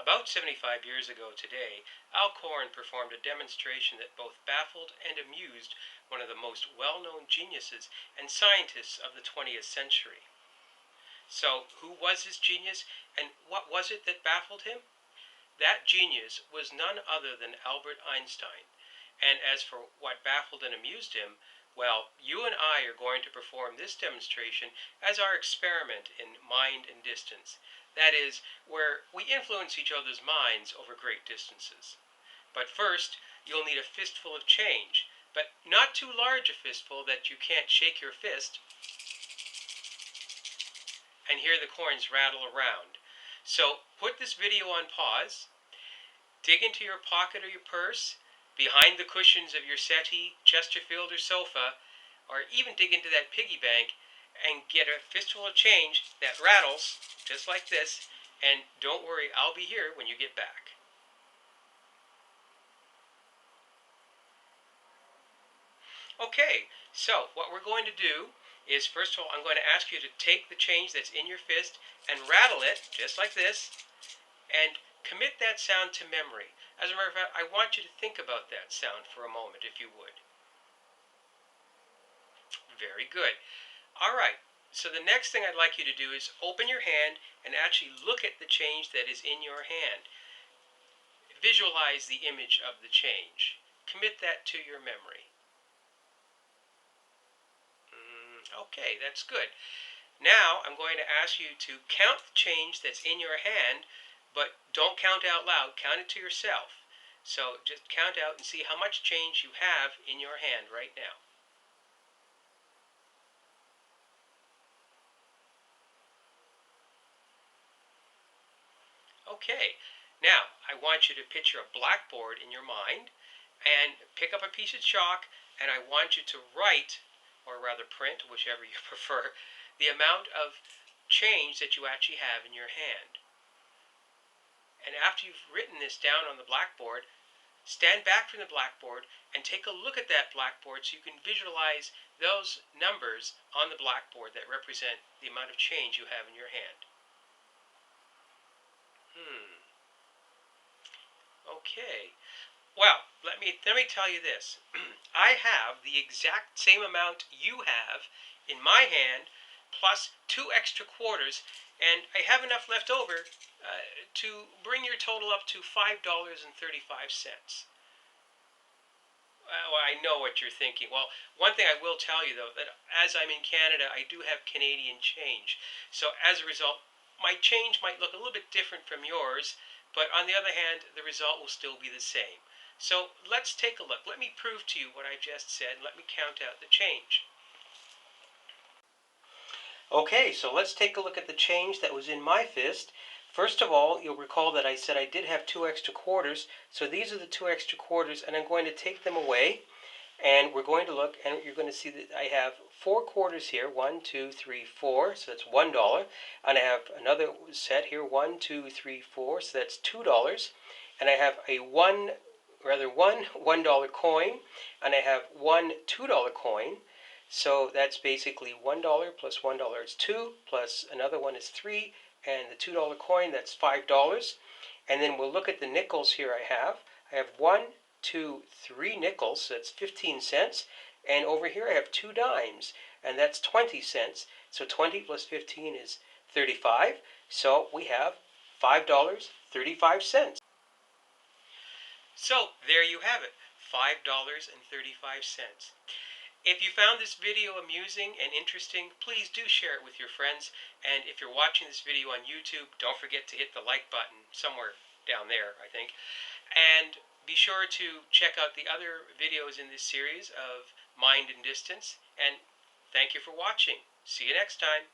About 75 years ago today, Koran performed a demonstration that both baffled and amused one of the most well-known geniuses and scientists of the 20th century. So, who was this genius, and what was it that baffled him? That genius was none other than Albert Einstein. And as for what baffled and amused him, well, you and I are going to perform this demonstration as our experiment in mind and distance. That is, where we influence each other's minds over great distances. But first, you'll need a fistful of change, but not too large a fistful that you can't shake your fist and hear the coins rattle around. So put this video on pause, dig into your pocket or your purse, behind the cushions of your settee, Chesterfield, or sofa, or even dig into that piggy bank and get a fistful of change that rattles, just like this, and don't worry, I'll be here when you get back. Okay, so what we're going to do is, first of all, I'm going to ask you to take the change that's in your fist and rattle it, just like this, and commit that sound to memory. As a matter of fact, I want you to think about that sound for a moment, if you would. Very good. All right, so the next thing I'd like you to do is open your hand and actually look at the change that is in your hand. Visualize the image of the change. Commit that to your memory. Okay, that's good. Now I'm going to ask you to count the change that's in your hand, but don't count out loud, count it to yourself. So just count out and see how much change you have in your hand right now. Okay, now I want you to picture a blackboard in your mind and pick up a piece of chalk, and I want you to write, or rather print, whichever you prefer, the amount of change that you actually have in your hand. And after you've written this down on the blackboard, stand back from the blackboard and take a look at that blackboard so you can visualize those numbers on the blackboard that represent the amount of change you have in your hand. Okay. Well, let me tell you this. I have the exact same amount you have in my hand, plus 2 extra quarters, and I have enough left over to bring your total up to $5.35. Well, I know what you're thinking. Well, one thing I will tell you, though, that as I'm in Canada, I do have Canadian change. So as a result, my change might look a little bit different from yours, but on the other hand, the result will still be the same. So let's take a look. Let me prove to you what I just said. Let me count out the change. Okay, so let's take a look at the change that was in my fist. First of all, you'll recall that I said I did have 2 extra quarters. So these are the 2 extra quarters, and I'm going to take them away. And we're going to look, and you're going to see that I have 4 quarters here. 1, 2, 3, 4. So that's $1. And I have another set here. 1, 2, 3, 4. So that's $2. And I have a one $1 coin, and I have one $2 coin. So that's basically $1 plus $1 is 2, plus another one is 3, and the $2 coin, that's $5. And then we'll look at the nickels here I have. I have 1, 2, 3 nickels, so that's 15 cents. And over here I have 2 dimes, and that's 20 cents. So 20 plus 15 is 35. So we have $5.35. So there you have it, $5.35. If you found this video amusing and interesting, please do share it with your friends. And if you're watching this video on YouTube, don't forget to hit the like button somewhere down there, I think. And be sure to check out the other videos in this series of Mind and Distance. And thank you for watching. See you next time.